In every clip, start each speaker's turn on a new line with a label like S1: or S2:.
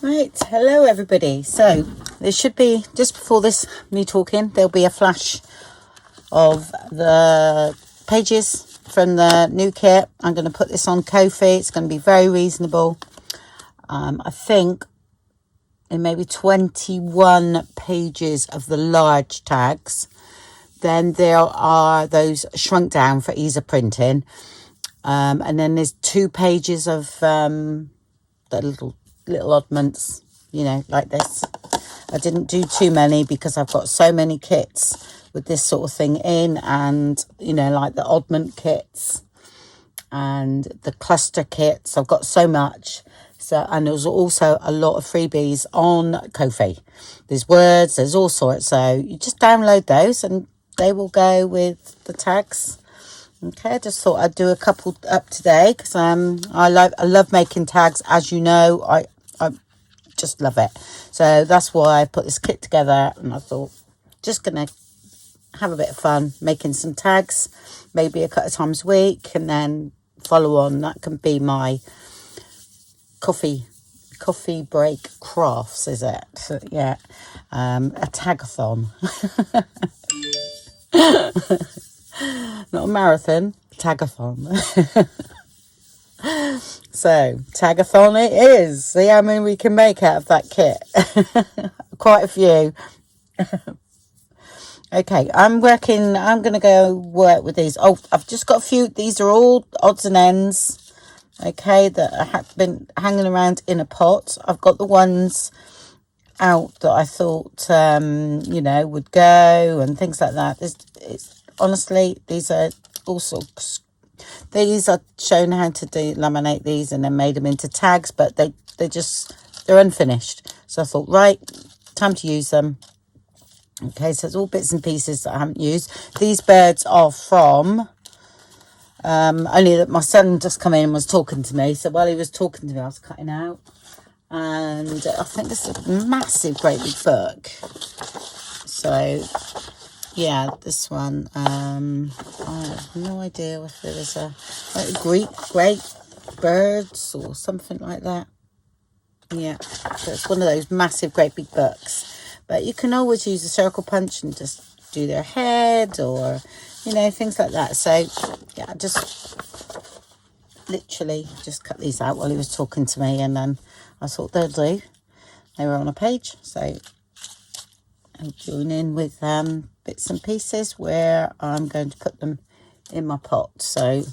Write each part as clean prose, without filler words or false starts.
S1: Right, hello everybody. So there should be, just before this, me talking, there'll be a flash of the pages from the new kit. I'm going to put this on Ko-fi. It's going to be very reasonable. I think in maybe 21 pages of the large tags. Then there are those shrunk down for ease of printing. And then there's 2 pages of the little oddments, you know, like this. I didn't do too many because I've got so many kits with this sort of thing in, and you know, like the oddment kits and the cluster kits. I've got so much. So, and there's also a lot of freebies on Ko-fi. There's words, there's all sorts. So you just download those and they will go with the tags. Okay, I just thought I'd do a couple up today because I love making tags, as you know. I just love it. So that's why I put this kit together, and I thought just gonna have a bit of fun making some tags, maybe a couple of times a week, and then follow on. That can be my coffee break crafts, is it? So, yeah, a tagathon. Not a marathon, tagathon. So, tagathon it is. See how many we can make out of that kit. Quite a few. Okay, I'm going to go work with these. Oh, I've just got a few. These are all odds and ends. Okay, that have been hanging around in a pot. I've got the ones out that I thought, you know, would go and things like that. Honestly, these are also, these are shown how to laminate these and then made them into tags, but they're unfinished. So I thought, right, time to use them. Okay, so it's all bits and pieces that I haven't used. These birds are from, only that my son just come in and was talking to me. So while he was talking to me, I was cutting out. And I think this is a massive, great big book. So yeah, this one, I have no idea if there is like great birds or something like that. Yeah, so it's one of those massive, great big books. But you can always use a circle punch and just do their head, or, you know, things like that. So yeah, I just literally just cut these out while he was talking to me, and then I thought they'll do. They were on a page, so I'll join in with bits and pieces where I'm going to put them in my pot. So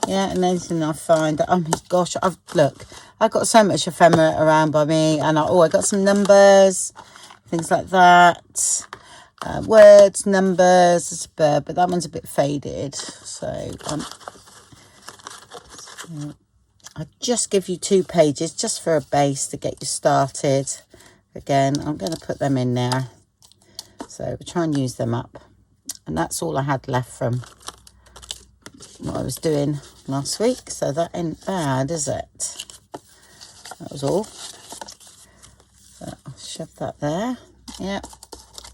S1: yeah, and anything I find, oh my gosh, I've got so much ephemera around by me, and I got some numbers, things like that, words, numbers. It's a bird, but that one's a bit faded. So I just give you 2 pages just for a base to get you started. Again, I'm going to put them in there. So we'll try and use them up. And that's all I had left from what I was doing last week. So that ain't bad, is it? That was all. So I'll shove that there. Yeah.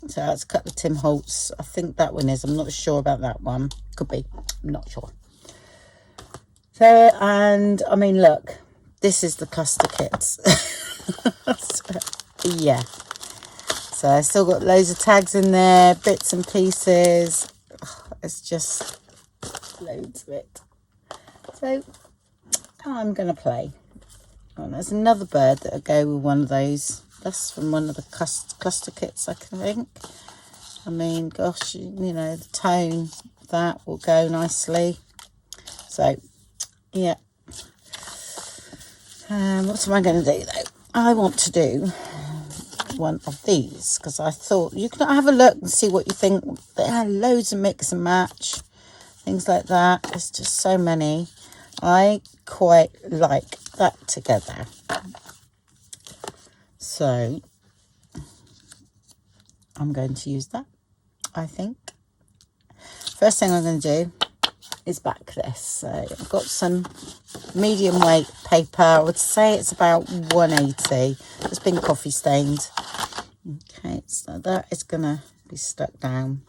S1: So that's a couple of Tim Holtz. I think that one is. I'm not sure about that one. Could be. I'm not sure. So, and I mean, look. This is the cluster kits. Yeah. So I still got loads of tags in there, bits and pieces. Oh, it's just loads of it. So I'm going to play. Oh, there's another bird that'll go with one of those. That's from one of the cluster kits, I think. I mean, gosh, you know, the tone, that will go nicely. So, yeah. What am I going to do, though? I want to do one of these because I thought you can have a look and see what you think. There are loads of mix and match, things like that. There's just so many. I quite like that together. So I'm going to use that, I think. First thing I'm going to do is back this. So I've got some medium weight paper. I would say it's about 180. It's been coffee stained. Okay, so that is going to be stuck down.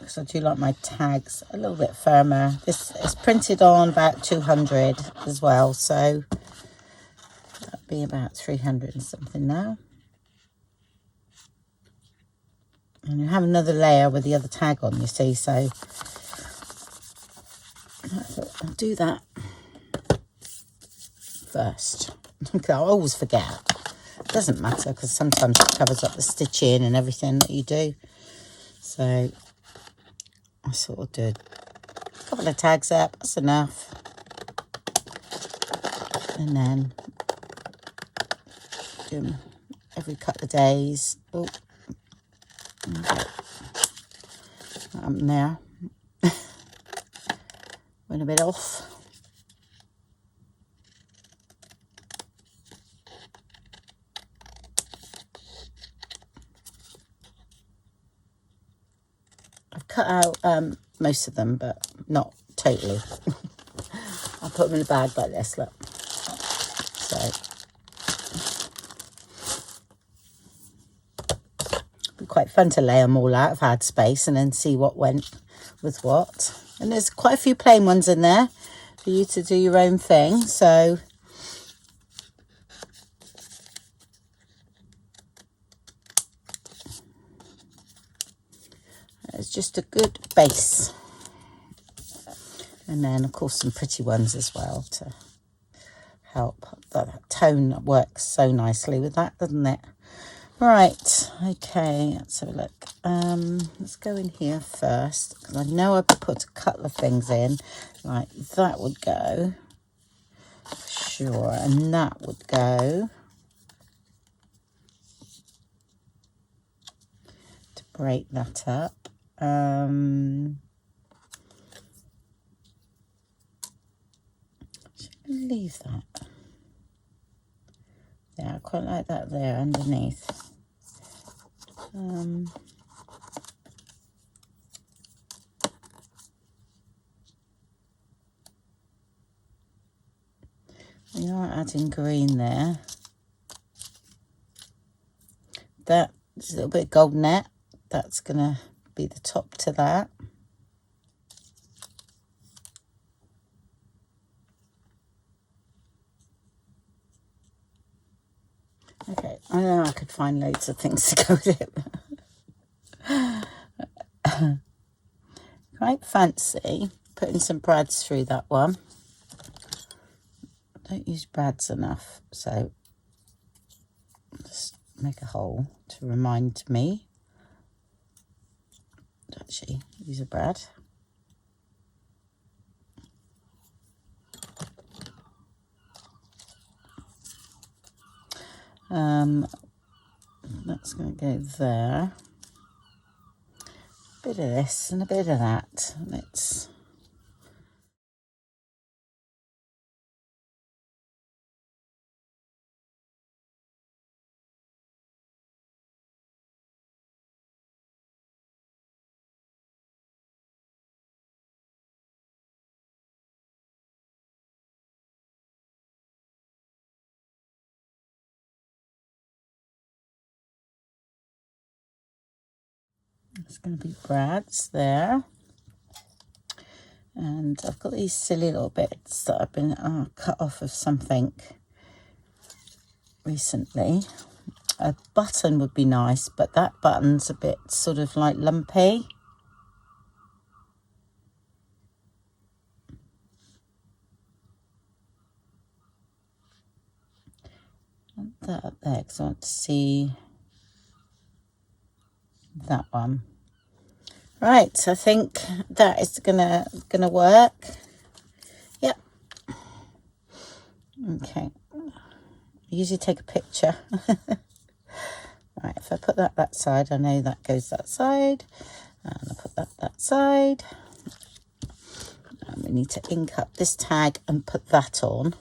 S1: because I do like my tags a little bit firmer. This is printed on about 200 as well, so that'll be about 300 and something now. And you have another layer with the other tag on, you see, so I'll do that first. I always forget. It doesn't matter because sometimes it covers up the stitching and everything that you do. So I sort of do a couple of tags up, that's enough. And then do them every couple of days. Oh, okay. There. Went a bit off. I've cut out most of them, but not totally. I'll put them in a bag like this, look. So it'd be quite fun to lay them all out. I've had space and then see what went with what. And there's quite a few plain ones in there for you to do your own thing. So it's just a good base. And then, of course, some pretty ones as well to help. That tone works so nicely with that, doesn't it? Right, okay, let's have a look. Let's go in here first, because I know I put a couple of things in. Like that would go, sure, and that would go. To break that up. Leave that. Yeah, I quite like that there underneath. We are adding green there. That is a little bit of gold net. That's gonna be the top to that. Okay, I know I could find loads of things to go with it. Quite fancy putting some brads through that one. I don't use brads enough, so just make a hole to remind me to actually use a brad. That's going to go there. A bit of this and a bit of that. Let's It's going to be brads there. And I've got these silly little bits that I've been cut off of something recently. A button would be nice, but that button's a bit sort of like lumpy. That up there because I want to see that one. Right, I think that is gonna work. Yep. Okay. I usually take a picture. Right, if I put that side, I know that goes that side. And I put that side. And we need to ink up this tag and put that on.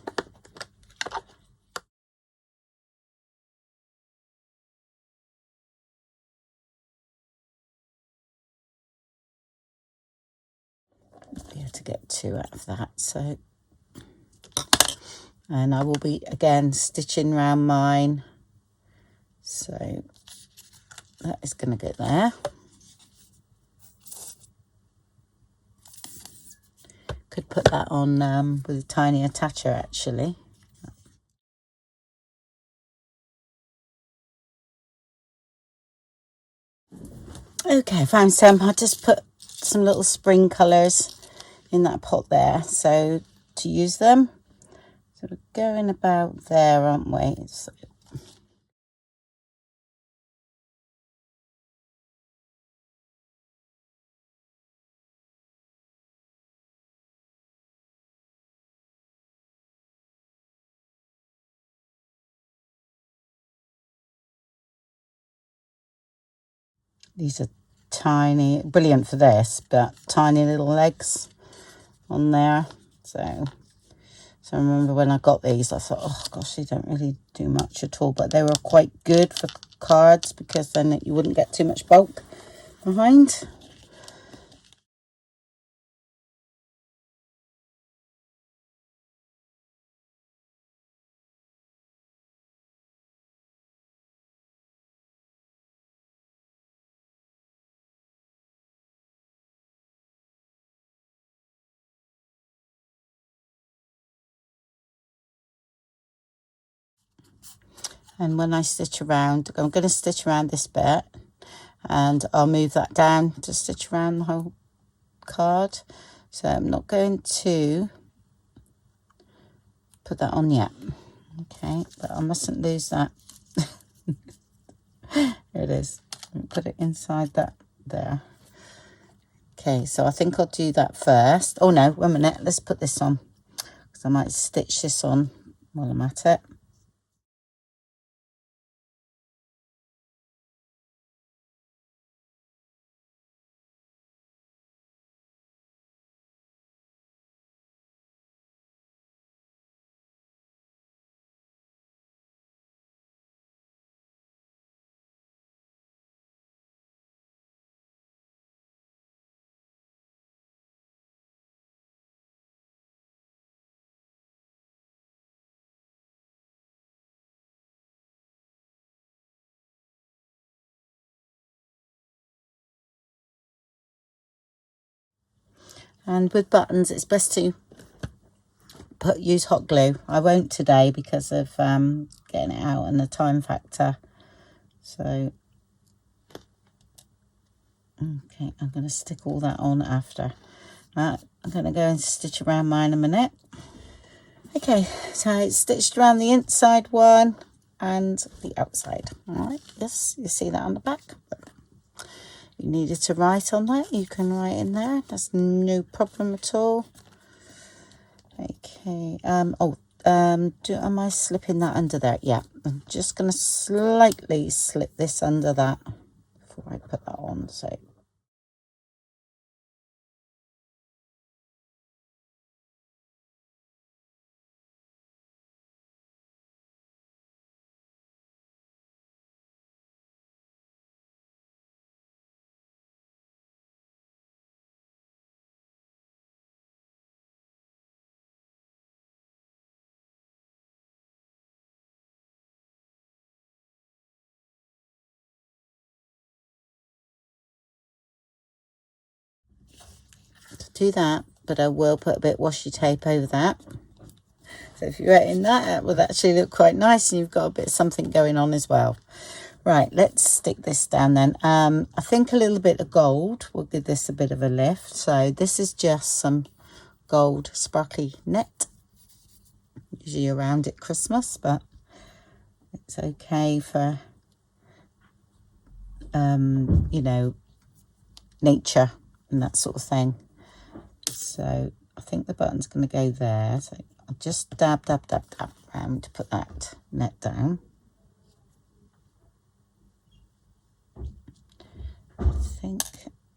S1: Be able to get 2 out of that, so. And I will be, again, stitching around mine. So that is going to go there. Could put that on with a tiny attacher actually. Okay, I found some. I just put some little spring colours in that pot there, so to use them. So we're going about there, aren't we? So these are tiny, brilliant for this, but tiny little legs on there. So I remember when I got these, I thought, oh gosh, they don't really do much at all, but they were quite good for cards because then you wouldn't get too much bulk behind. And when I stitch around, I'm going to stitch around this bit and I'll move that down to stitch around the whole card. So I'm not going to put that on yet. Okay, but I mustn't lose that. Here it is. Put it inside that there. Okay, so I think I'll do that first. Oh no, wait a minute. Let's put this on because I might stitch this on while I'm at it. And with buttons, it's best to use hot glue. I won't today because of getting it out and the time factor. So, okay, I'm going to stick all that on after. I'm going to go and stitch around mine a minute. Okay, so it's stitched around the inside one and the outside. All right, yes, you see that on the back. You needed to write on that, you can write in there. That's no problem at all. Okay, am I slipping that under there? Yeah, I'm just going to slightly slip this under that before I put that on. So to do that, but I will put a bit of washi tape over that. So if you're in that, it will actually look quite nice and you've got a bit of something going on as well. Right, let's stick this down then. I think a little bit of gold will give this a bit of a lift. So this is just some gold sparkly net. Usually around at Christmas, but it's okay for, you know, nature and that sort of thing. So I think the button's going to go there. So I'll just dab around to put that net down. I think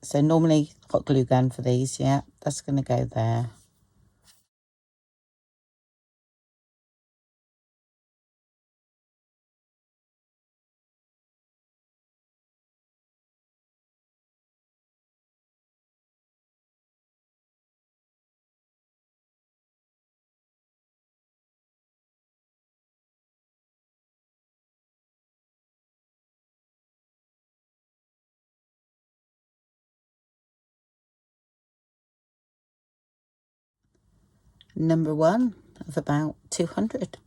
S1: so. Normally hot glue gun for these. Yeah, that's going to go there. number 1 of about 200.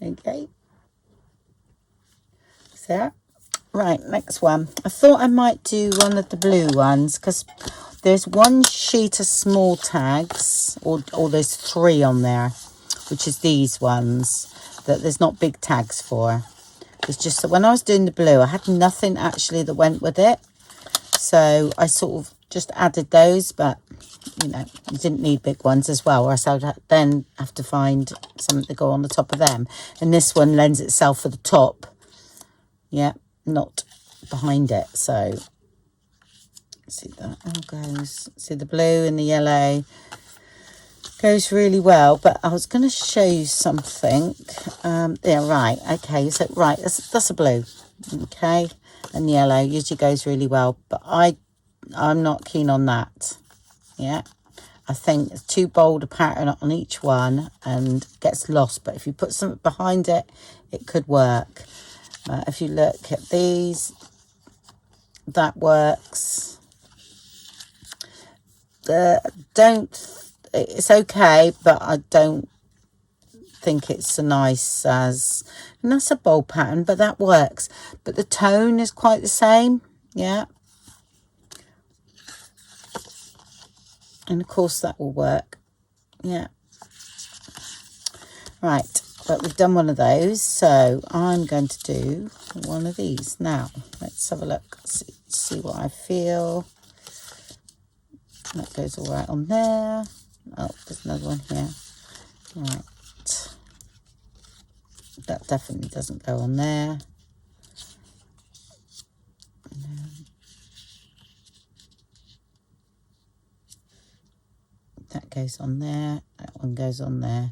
S1: Okay, so right, next one. I thought I might do one of the blue ones because there's one sheet of small tags, or there's 3 on there, which is these ones that there's not big tags for. It's just that when I was doing the blue, I had nothing actually that went with it, so I sort of just added those, but you know, you didn't need big ones as well, or else I'd then have to find something to go on the top of them. And this one lends itself for the top, yeah, not behind it. So see, that all goes, see the blue and the yellow goes really well. But I was going to show you something. Yeah, right, okay, so right, that's a blue, okay, and yellow usually goes really well, but I'm not keen on that. Yeah, I think it's too bold a pattern on each one and gets lost. But if you put something behind it, it could work. If you look at these, that works. It's okay, but I don't think it's so nice as, and that's a bold pattern, but that works. But the tone is quite the same, yeah. And of course that will work, yeah. Right, but we've done one of those, so I'm going to do one of these now. Let's have a look, see what I feel. That goes all right on there. Oh, there's another one here. Right, that definitely doesn't go on there. That goes on there, that one goes on there.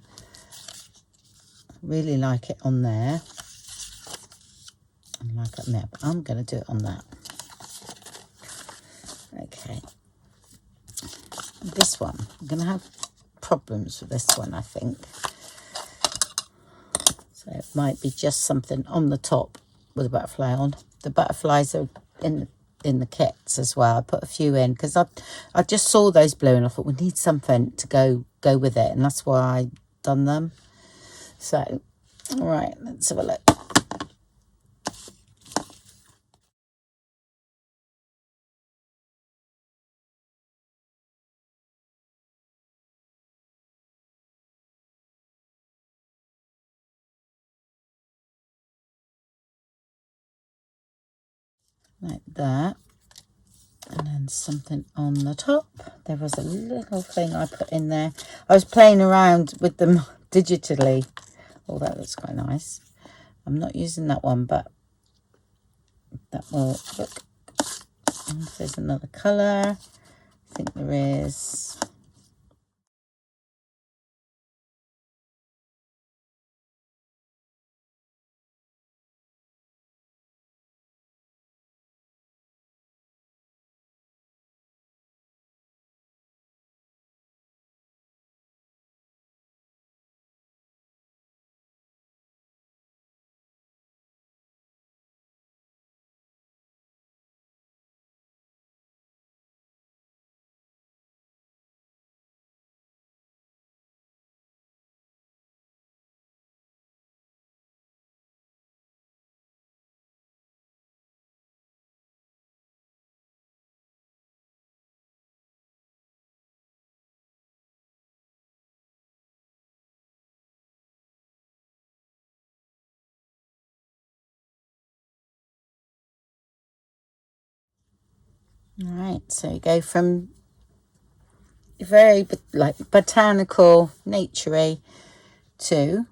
S1: I really like it on there. I like it on there, but I'm going to do it on that. Okay. This one, I'm going to have problems with this one, I think. So it might be just something on the top with a butterfly on. The butterflies are in the kits as well. I put a few in because I just saw those blue and I thought we need something to go with it, and that's why I done them. So, all right, let's have a look. Like that. And then something on the top. There was a little thing I put in there. I was playing around with them digitally. Oh, that looks quite nice. I'm not using that one, but that will look. And if there's another colour, I think there is. All right, so you go from very like botanical, naturey to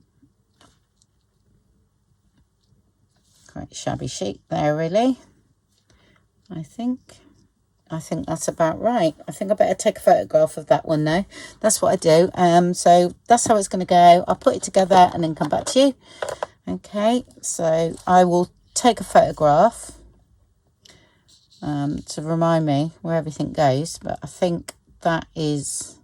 S1: quite shabby chic there, really. I think that's about right. I think I better take a photograph of that one now. That's what I do. So that's how it's going to go. I'll put it together and then come back to you. Okay, so I will take a photograph to remind me where everything goes, but I think that is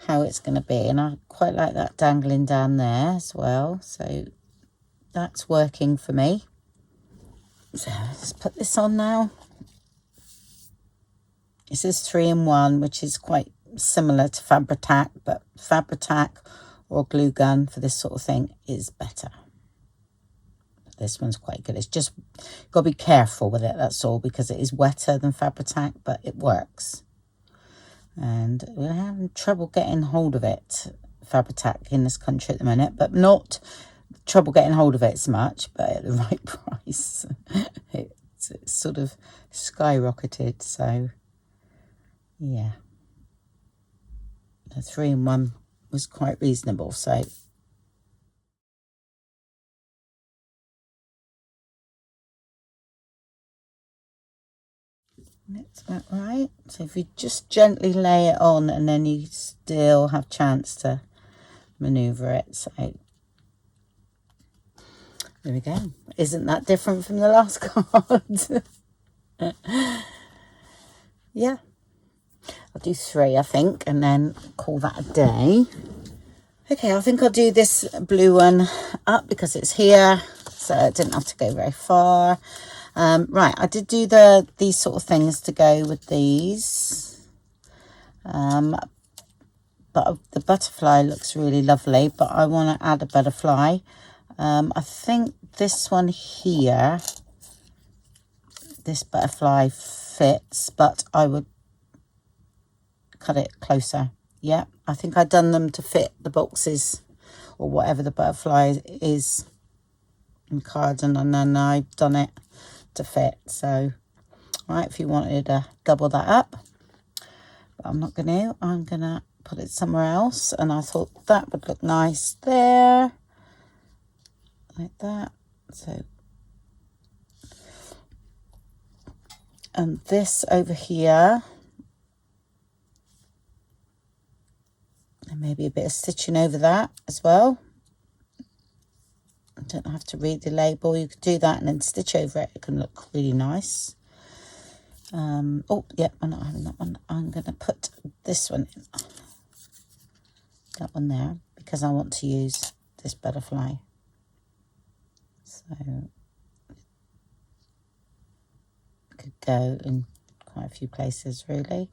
S1: how it's going to be, and I quite like that dangling down there as well, so that's working for me. So let's put this on now. This is 3-in-1, which is quite similar to Fabri-Tac, but Fabri-Tac or glue gun for this sort of thing is better. This one's quite good. It's just got to be careful with it, that's all, because it is wetter than Fabri-Tac, but it works. And we're having trouble getting hold of it, Fabri-Tac, in this country at the minute, but not trouble getting hold of it so much, but at the right price. It's sort of skyrocketed, so yeah. The 3-in-1 was quite reasonable, so that's about right. So if you just gently lay it on, and then you still have chance to maneuver it. So there we go. Isn't that different from the last card? Yeah, I'll do 3, I think, and then call that a day. Okay, I think I'll do this blue one up because it's here, so I didn't have to go very far. Right, I did do these sort of things to go with these. But the butterfly looks really lovely, but I want to add a butterfly. I think this one here, this butterfly fits, but I would cut it closer. Yeah, I think I've done them to fit the boxes or whatever the butterfly is in cards, and then I've done it to fit. So, right, if you wanted to double that up, but I'm not going to. I'm going to put it somewhere else, and I thought that would look nice there, like that. So, and this over here, and maybe a bit of stitching over that as well. I don't have to read the label. You could do that and then stitch over it. It can look really nice. Oh, yeah, I'm not having that one. I'm going to put this one in. That one there, because I want to use this butterfly. So it could go in quite a few places, really.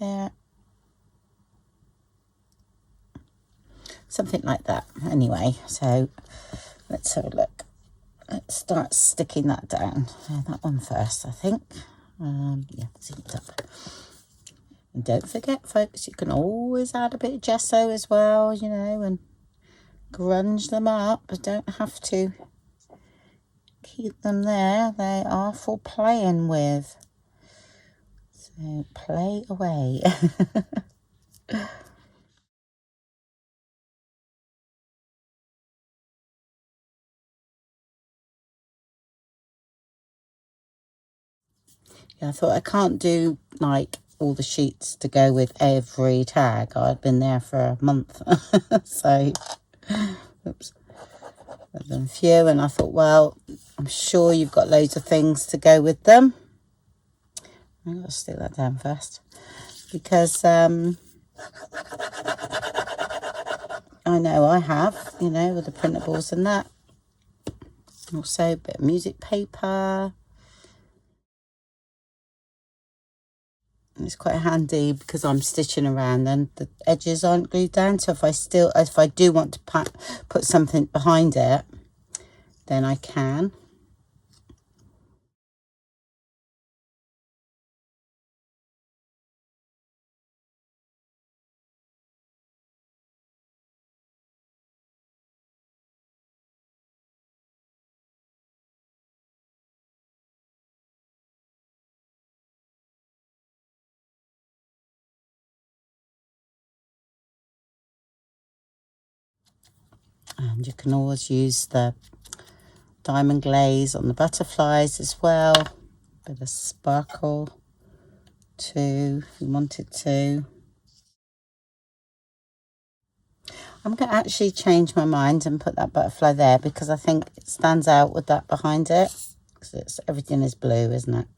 S1: There. Something like that. Anyway, so let's have a look. Let's start sticking that down. That one first, I think. Yeah, zipped up. And don't forget, folks, you can always add a bit of gesso as well, you know, and grunge them up. But don't have to keep them there. They are for playing with. So play away. Yeah, I thought I can't do like all the sheets to go with every tag. I'd been there for a month. So, oops. I've done a few, and I thought, well, I'm sure you've got loads of things to go with them. I've got to stick that down first, because I know I have, you know, with the printables and that. Also a bit of music paper. And it's quite handy because I'm stitching around and the edges aren't glued down. So if I do want to put something behind it, then I can. And you can always use the diamond glaze on the butterflies as well. Bit of sparkle too, if you wanted to. I'm going to actually change my mind and put that butterfly there because I think it stands out with that behind it. Because everything is blue, isn't it?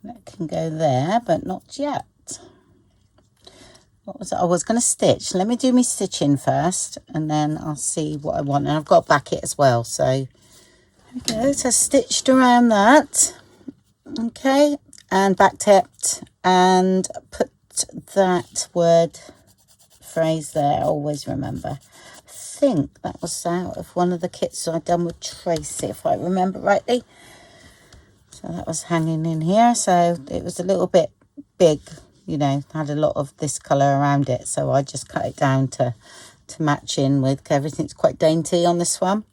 S1: That can go there, but not yet. What was it? I was going to stitch. Let me do my stitching first, and then I'll see what I want. And I've got to back it as well. So there we go. So stitched around that. Okay, and back tipped, and put that word phrase there. Always remember. I think that was out of one of the kits I'd done with Tracy, if I remember rightly. So that was hanging in here. So it was a little bit big, you know, had a lot of this colour around it. So I just cut it down to match in with. Everything's quite dainty on this one.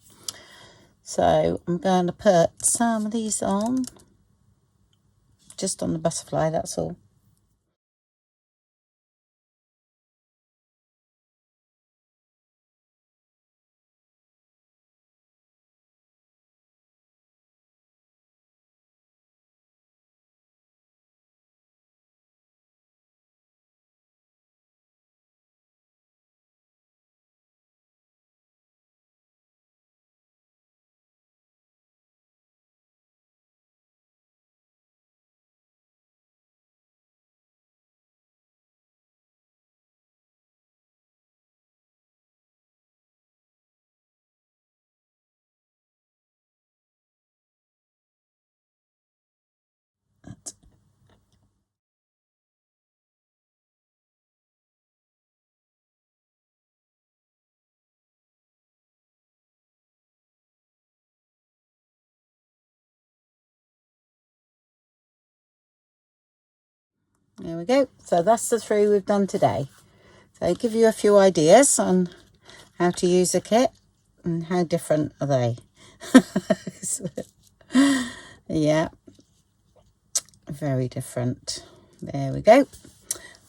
S1: So I'm going to put some of these on. Just on the butterfly, that's all. There we go. So that's the 3 we've done today. So I'll give you a few ideas on how to use a kit and how different are they. Yeah, very different. There we go.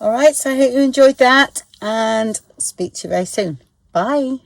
S1: All right, so I hope you enjoyed that, and speak to you very soon. Bye.